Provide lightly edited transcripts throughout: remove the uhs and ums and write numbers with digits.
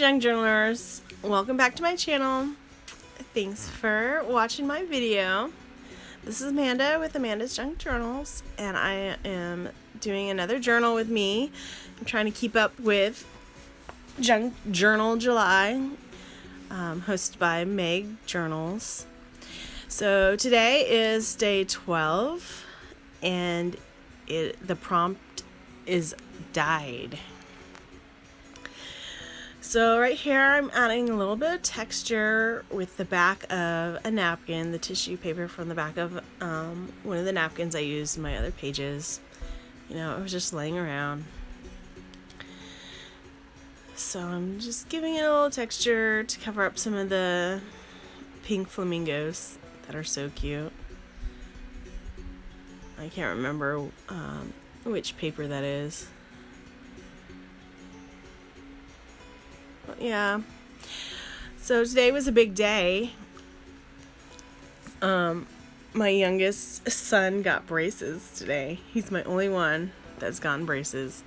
Junk Journalers, welcome back to my channel. Thanks for watching my video. This is Amanda with Amanda's Junk Journals, and I am doing another journal with me. I'm trying to keep up with Junk Journal July, hosted by Meg Journals. So today is day 12, and the prompt is died. So right here I'm adding a little bit of texture with the back of a napkin, the tissue paper from the back of one of the napkins I used in my other pages. You know, it was just laying around. So I'm just giving it a little texture to cover up some of the pink flamingos that are so cute. I can't remember which paper that is. Yeah, so today was a big day. My youngest son got braces today. He's my only one that's gotten braces.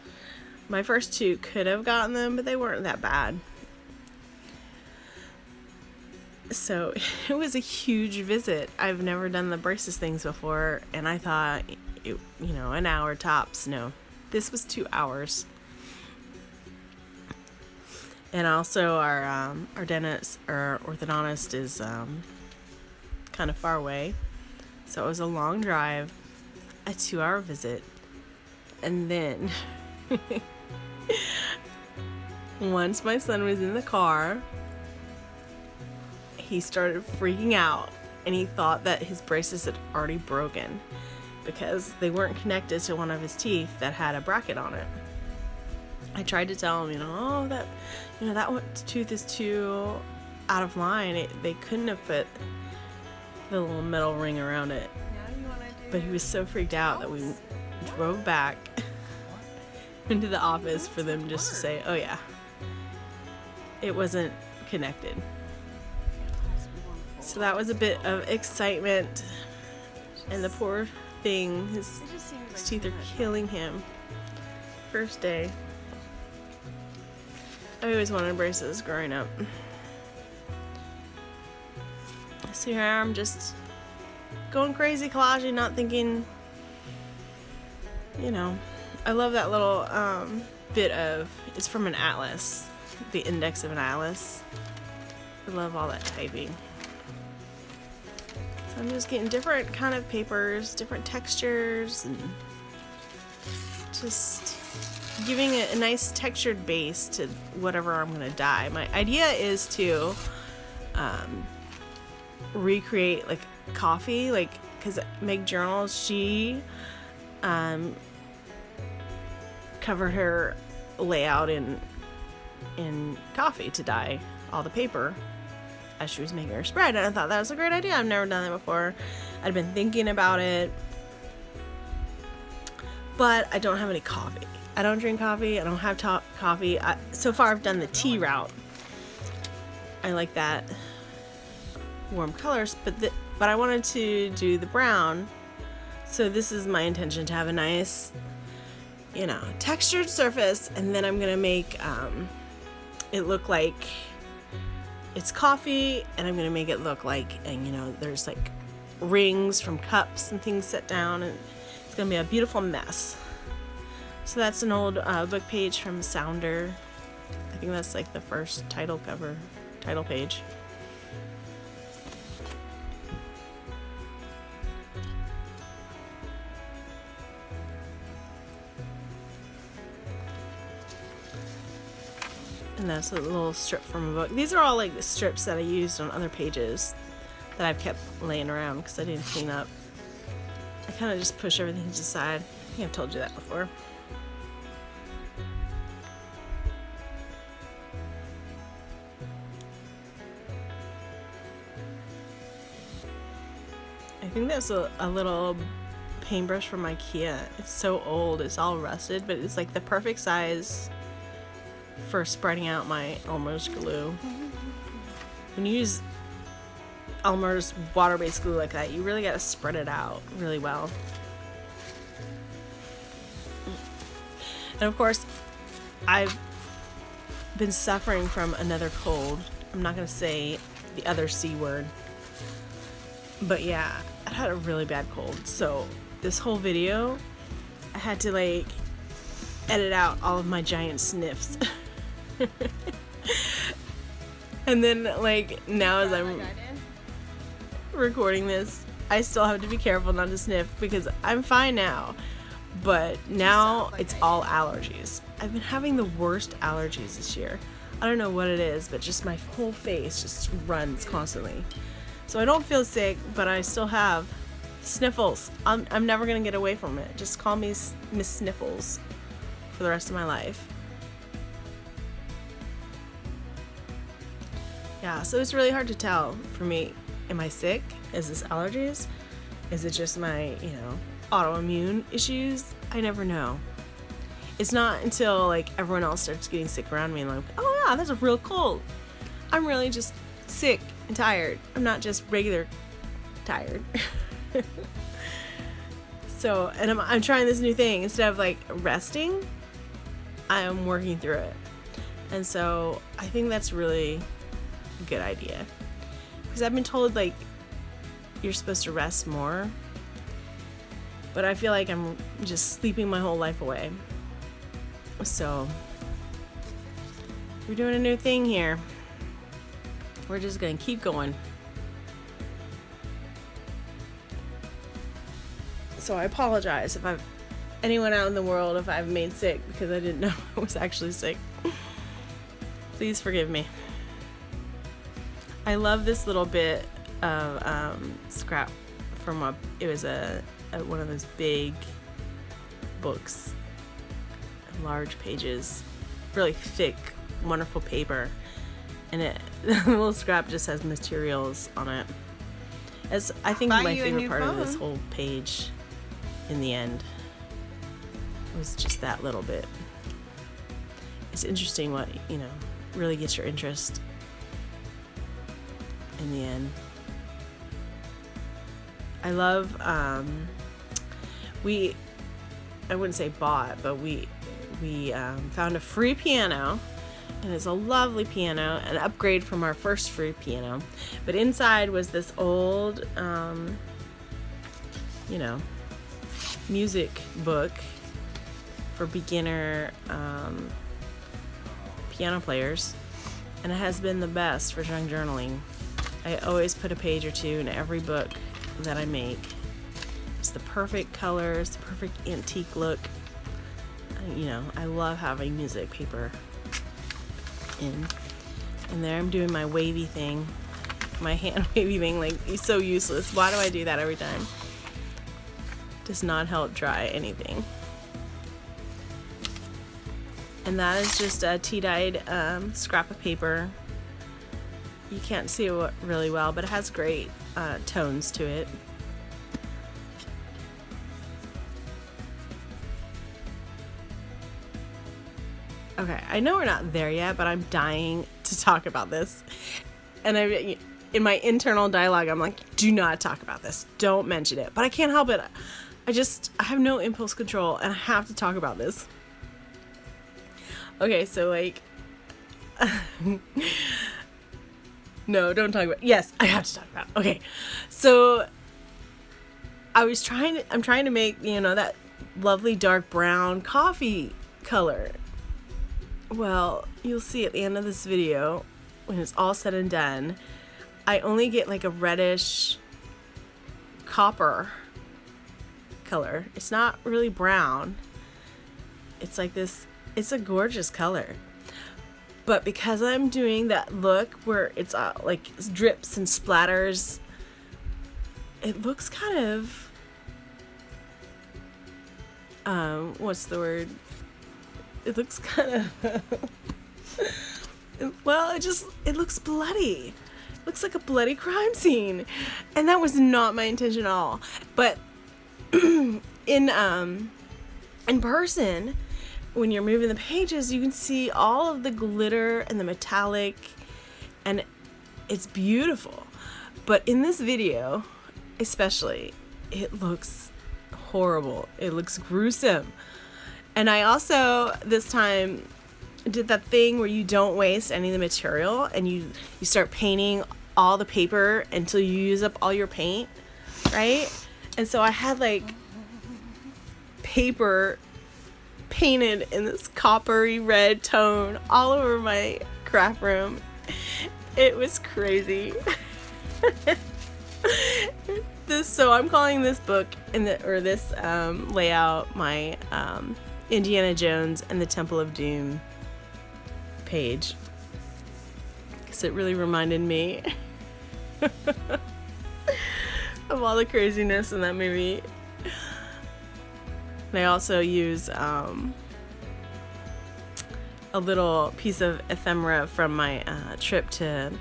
My first two could have gotten them, but they weren't that bad. So it was a huge visit. I've never done the braces things before, and I thought, an hour tops. No, this was 2 hours. And also our dentist or orthodontist is kind of far away. So it was a long drive, a 2-hour visit. And then once my son was in the car, he started freaking out, and he thought that his braces had already broken because they weren't connected to one of his teeth that had a bracket on it. I tried to tell him, that one tooth is too out of line. They couldn't have put the little metal ring around it. But he was so freaked out that we drove back into the office for them just to say, oh yeah, it wasn't connected. So that was a bit of excitement. And the poor thing, his teeth are killing him. First day. I always wanted braces growing up. So here I'm just going crazy collaging, not thinking, I love that little bit of, it's from an atlas, the index of an atlas. I love all that typing. So I'm just getting different kind of papers, different textures, and just giving it a nice textured base to whatever I'm going to dye. My idea is to recreate like coffee, because Meg Journals, she covered her layout in coffee to dye all the paper as she was making her spread, and I thought that was a great idea. I've never done that before. I'd been thinking about it, but I don't have any coffee. I don't drink coffee. I don't have coffee. So far, I've done the tea route. I like that warm colors, but I wanted to do the brown. So this is my intention, to have a nice, textured surface, and then I'm gonna make it look like it's coffee, and I'm gonna make it look like, and there's like rings from cups and things set down, and it's gonna be a beautiful mess. So that's an old book page from Sounder. I think that's like the first title page. And that's a little strip from a book. These are all like the strips that I used on other pages that I've kept laying around because I didn't clean up. I kind of just push everything to the side. I think I've told you that before. I think that's a little paintbrush from IKEA. It's so old, it's all rusted, but it's like the perfect size for spreading out my Elmer's glue. When you use Elmer's water-based glue like that, you really gotta spread it out really well. And of course, I've been suffering from another cold. I'm not going to say the other C word. But yeah, I had a really bad cold. So this whole video, I had to like edit out all of my giant sniffs. And then like now as I'm recording this, I still have to be careful not to sniff because I'm fine now. But now it's all allergies. I've been having the worst allergies this year. I don't know what it is, but just my whole face just runs constantly. So I don't feel sick, but I still have sniffles. I'm never gonna get away from it. Just call me Miss Sniffles for the rest of my life. Yeah, so it's really hard to tell for me. Am I sick? Is this allergies? Is it just my, autoimmune issues? I never know. It's not until like everyone else starts getting sick around me and like, oh yeah, that's a real cold. I'm really just sick and tired. I'm not just regular tired. So, and I'm trying this new thing. Instead of like resting, I am working through it. And so I think that's really a good idea. Because I've been told like you're supposed to rest more. But I feel like I'm just sleeping my whole life away. So we're doing a new thing here. We're just gonna keep going. So I apologize if anyone out in the world if I've made sick because I didn't know I was actually sick. Please forgive me. I love this little bit of scrap from it was one of those big books, large pages, really thick, wonderful paper, and the little scrap just has materials on it. As I think my favorite part of this whole page in the end was just that little bit. It's interesting what, really gets your interest in the end. I love, I wouldn't say bought, but we found a free piano, and it's a lovely piano, an upgrade from our first free piano. But inside was this old, music book for beginner piano players, and it has been the best for junk journaling. I always put a page or two in every book that I make. It's the perfect colors, the perfect antique look. I love having music paper in. And there I'm doing my wavy thing, my hand wavy thing, like it's so useless. Why do I do that every time? Does not help dry anything. And that is just a tea-dyed scrap of paper. You can't see it really well, but it has great tones to it. Okay, I know we're not there yet, but I'm dying to talk about this. And in my internal dialogue, I'm like, do not talk about this. Don't mention it. But I can't help it. I have no impulse control, and I have to talk about this. Okay, so like... No, don't talk about... Yes, I have to talk about it. Okay, so I'm trying to make, that lovely dark brown coffee color. Well, you'll see at the end of this video, when it's all said and done, I only get like a reddish copper color. It's not really brown. It's like this, it's a gorgeous color. But because I'm doing that look where it's like drips and splatters, it looks kind of, what's the word? It looks kind of, well, it looks bloody. It looks like a bloody crime scene. And that was not my intention at all. But in person, when you're moving the pages, you can see all of the glitter and the metallic, and it's beautiful. But in this video, especially, it looks horrible. It looks gruesome. And I also, this time, did that thing where you don't waste any of the material and you start painting all the paper until you use up all your paint, right? And so I had like paper painted in this coppery red tone all over my craft room. It was crazy. So I'm calling this book this layout my Indiana Jones and the Temple of Doom page, because it really reminded me of all the craziness in that movie. And I also use a little piece of ephemera from my trip to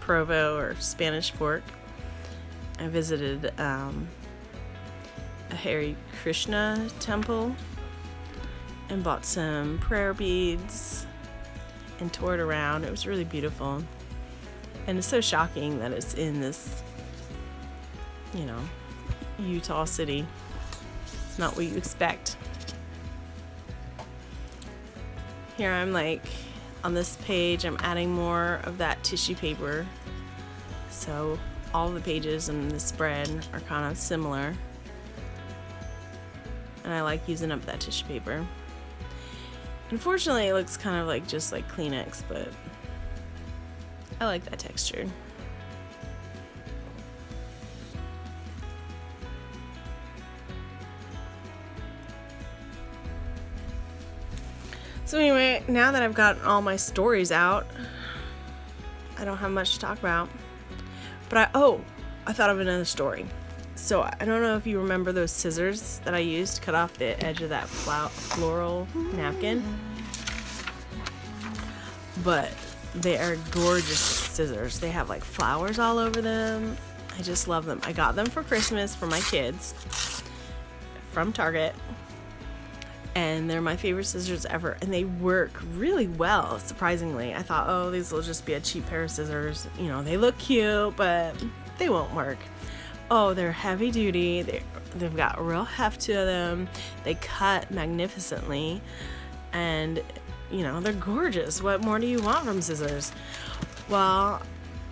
Provo, or Spanish Fork. I visited a Hare Krishna temple and bought some prayer beads and toured around. It was really beautiful. And it's so shocking that it's in this, Utah city. Not what you expect. Here I'm like, on this page, I'm adding more of that tissue paper. So all the pages in the spread are kind of similar. And I like using up that tissue paper. Unfortunately, it looks kind of like just like Kleenex, but I like that texture. So anyway, now that I've gotten all my stories out, I don't have much to talk about. But I thought of another story. So I don't know if you remember those scissors that I used to cut off the edge of that floral napkin. But they are gorgeous scissors. They have like flowers all over them. I just love them. I got them for Christmas for my kids from Target. And they're my favorite scissors ever. And they work really well, surprisingly. I thought, these will just be a cheap pair of scissors. They look cute, but they won't work. They're heavy duty. They've got real heft to them. They cut magnificently. And, they're gorgeous. What more do you want from scissors? Well,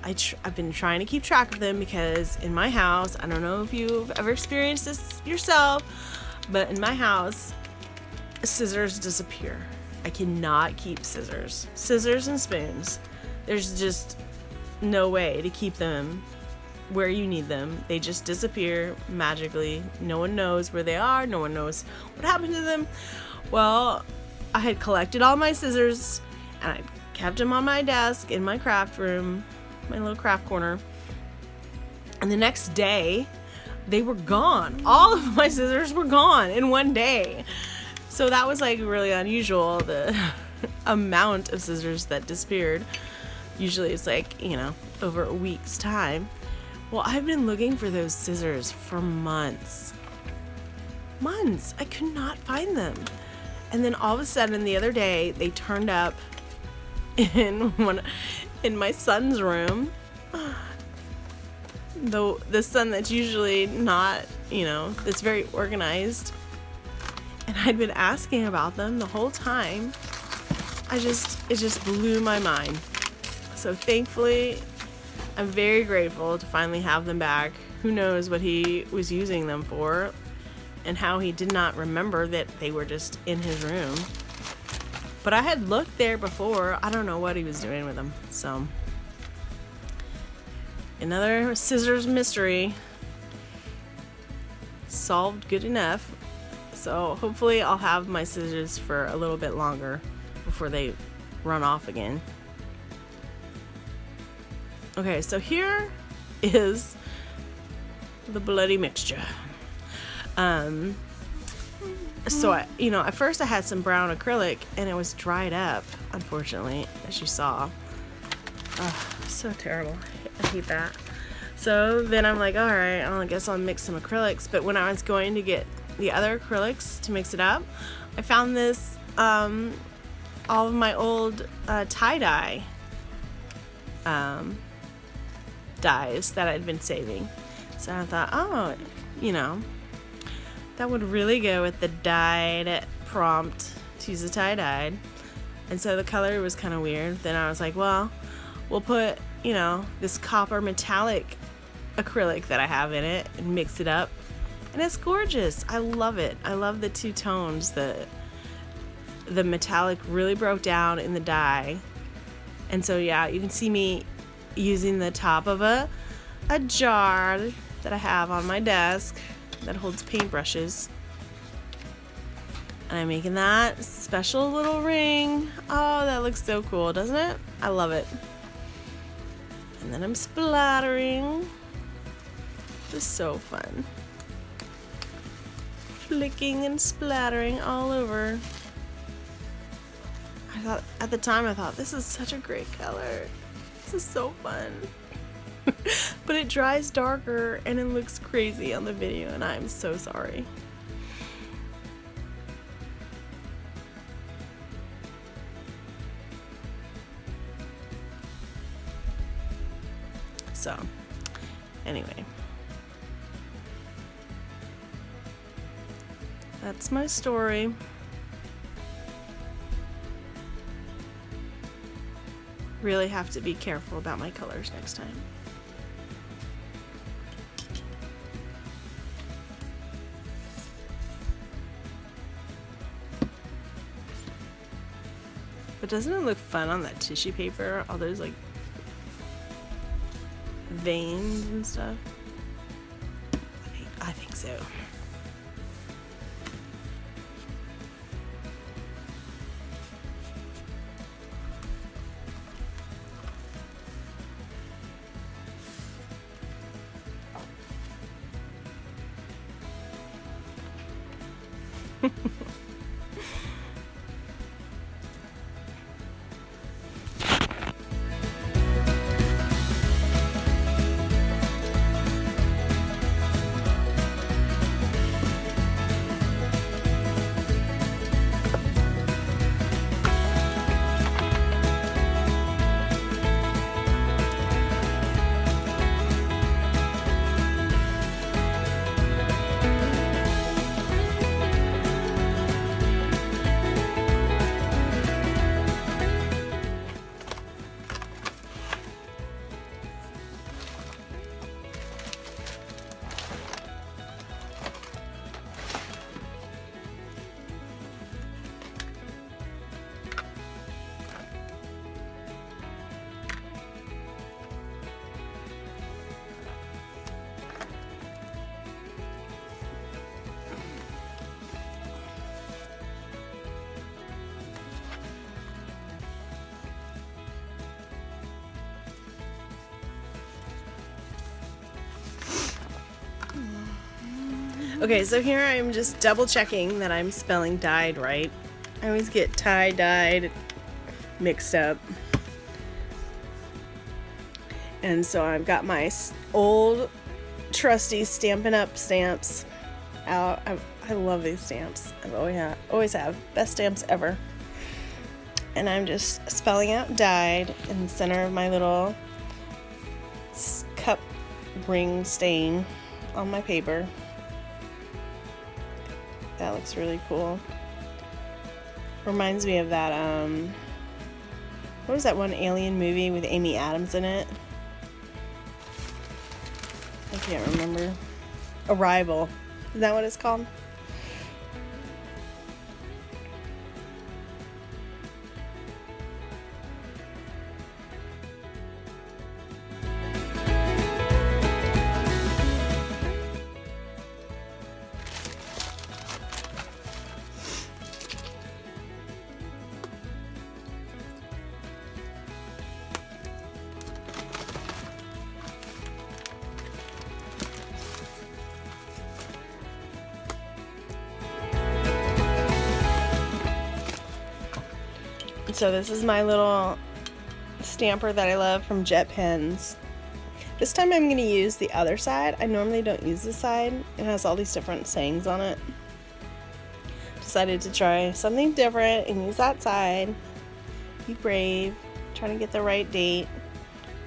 I've been trying to keep track of them, because in my house, I don't know if you've ever experienced this yourself, but in my house, scissors disappear. I cannot keep scissors. Scissors and spoons. There's just no way to keep them where you need them. They just disappear magically. No one knows where they are. No one knows what happened to them. Well, I had collected all my scissors and I kept them on my desk in my craft room, my little craft corner. And the next day, they were gone. All of my scissors were gone in one day. So that was like really unusual, the amount of scissors that disappeared. Usually it's like, over a week's time. Well, I've been looking for those scissors for months. I could not find them. And then all of a sudden the other day, they turned up in my son's room. The son that's usually not, that's very organized. And I'd been asking about them the whole time. It just blew my mind. So thankfully, I'm very grateful to finally have them back. Who knows what he was using them for and how he did not remember that they were just in his room. But I had looked there before. I don't know what he was doing with them. So another scissors mystery solved good enough. So hopefully I'll have my scissors for a little bit longer before they run off again. Okay, so here is the bloody mixture. So at first I had some brown acrylic and it was dried up, unfortunately, as you saw. So terrible. I hate that. So then I'm like, all right, I guess I'll mix some acrylics. But when I was going to get the other acrylics to mix it up, I found this, all of my old tie-dye dyes that I'd been saving. So I thought, that would really go with the dyed prompt to use a tie-dyed. And so the color was kind of weird. Then I was like, well, we'll put, you know, this copper metallic acrylic that I have in it and mix it up. And it's gorgeous. I love it. I love the two tones. The metallic really broke down in the dye. And so yeah, you can see me using the top of a jar that I have on my desk that holds paintbrushes. And I'm making that special little ring. Oh, that looks so cool, doesn't it? I love it. And then I'm splattering. This is so fun. Flicking and splattering all over. I thought, at the time, I thought, this is such a great color. This is so fun. But it dries darker and it looks crazy on the video, and I'm so sorry. So, anyway. That's my story. Really have to be careful about my colors next time. But doesn't it look fun on that tissue paper? All those like veins and stuff. I think so. Okay, so here I'm just double checking that I'm spelling dyed right. I always get tie-dyed mixed up. And so I've got my old trusty Stampin' Up! Stamps out. I love these stamps. I always have. Best stamps ever. And I'm just spelling out dyed in the center of my little cup ring stain on my paper. That looks really cool. Reminds me of that, what was that one alien movie with Amy Adams in it? I can't remember. Arrival. Is that what it's called? So this is my little stamper that I love from Jet Pens. This time I'm going to use the other side. I normally don't use this side. It has all these different sayings on it. Decided to try something different and use that side. Be brave. Trying to get the right date.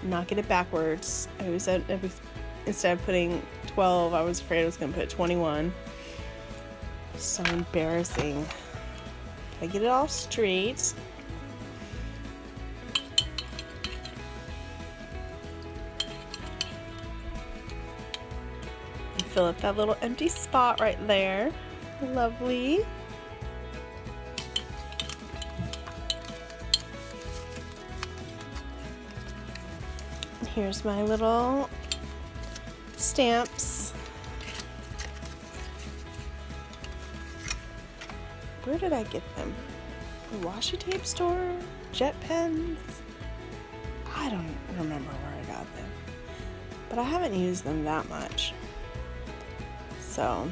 Not get it backwards. I always said instead of putting 12, I was afraid I was going to put 21. So embarrassing. I get it all straight. fill up that little empty spot right there. Lovely. Here's my little stamps. Where did I get them? The washi tape store? Jet pens? I don't remember where I got them. But I haven't used them that much. So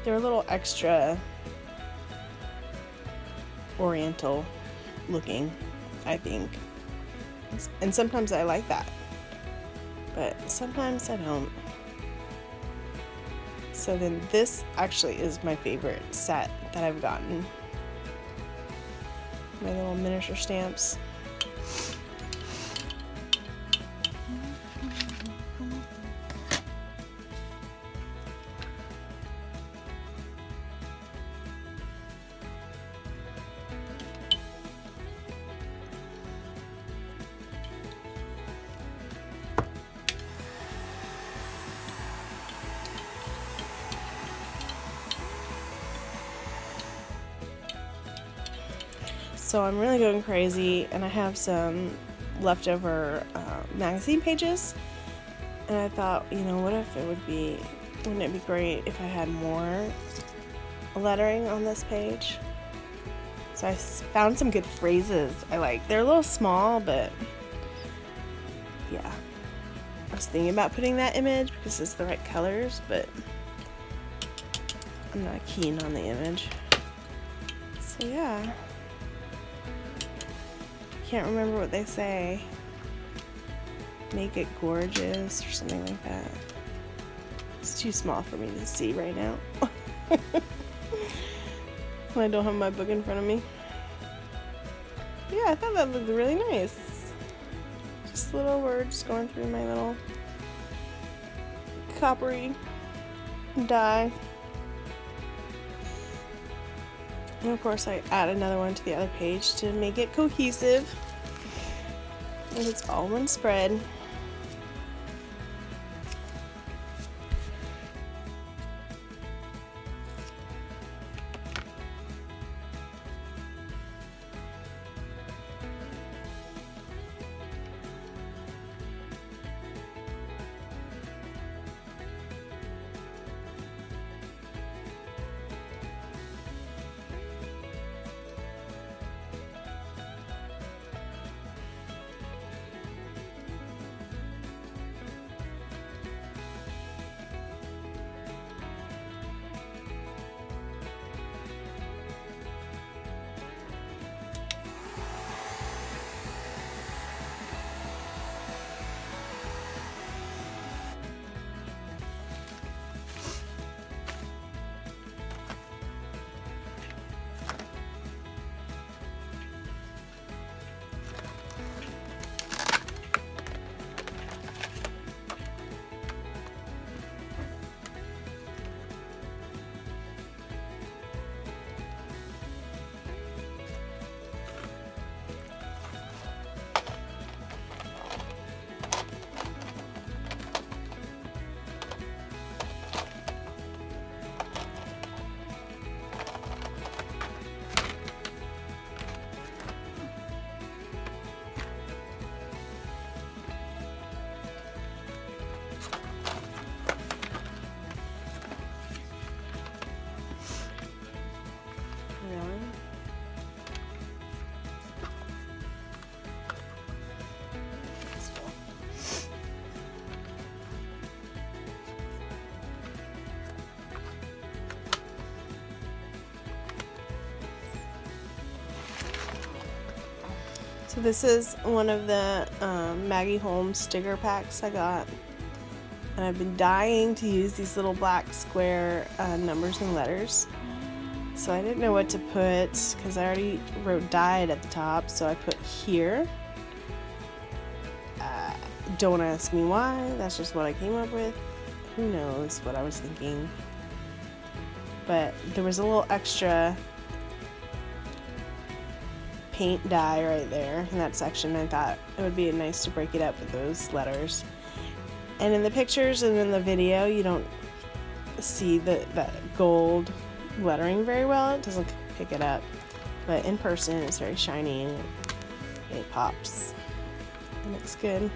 they're a little extra oriental looking, I think. And sometimes I like that, but sometimes I don't. So then this actually is my favorite set that I've gotten. My little miniature stamps. So I'm really going crazy, and I have some leftover magazine pages, and I thought, you know, wouldn't it be great if I had more lettering on this page? So I found some good phrases I like. They're a little small, but yeah. I was thinking about putting that image because it's the right colors, but I'm not keen on the image. So yeah. Can't remember what they say. Make it gorgeous or something like that. It's too small for me to see right now. I don't have my book in front of me. Yeah, I thought that looked really nice. Just little words going through my little coppery dye. And of course I add another one to the other page to make it cohesive. And it's all one spread. So this is one of the Maggie Holmes sticker packs I got, and I've been dying to use these little black square numbers and letters. So I didn't know what to put because I already wrote "died" at the top, so I put "here." Don't ask me why, that's just what I came up with. Who knows what I was thinking. But there was a little extra paint dye right there in that section. I thought it would be nice to break it up with those letters. And in the pictures and in the video, you don't see that gold lettering very well. It doesn't pick it up, but in person it's very shiny and it pops. It looks good.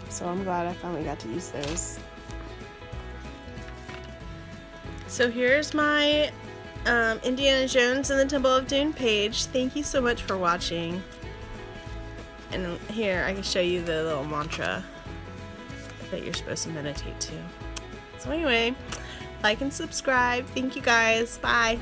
So I'm glad I finally got to use those. So here's my Indiana Jones and the Temple of Doom page. Thank you so much for watching. And here I can show you the little mantra that you're supposed to meditate to. So anyway, like and subscribe. Thank you guys. Bye.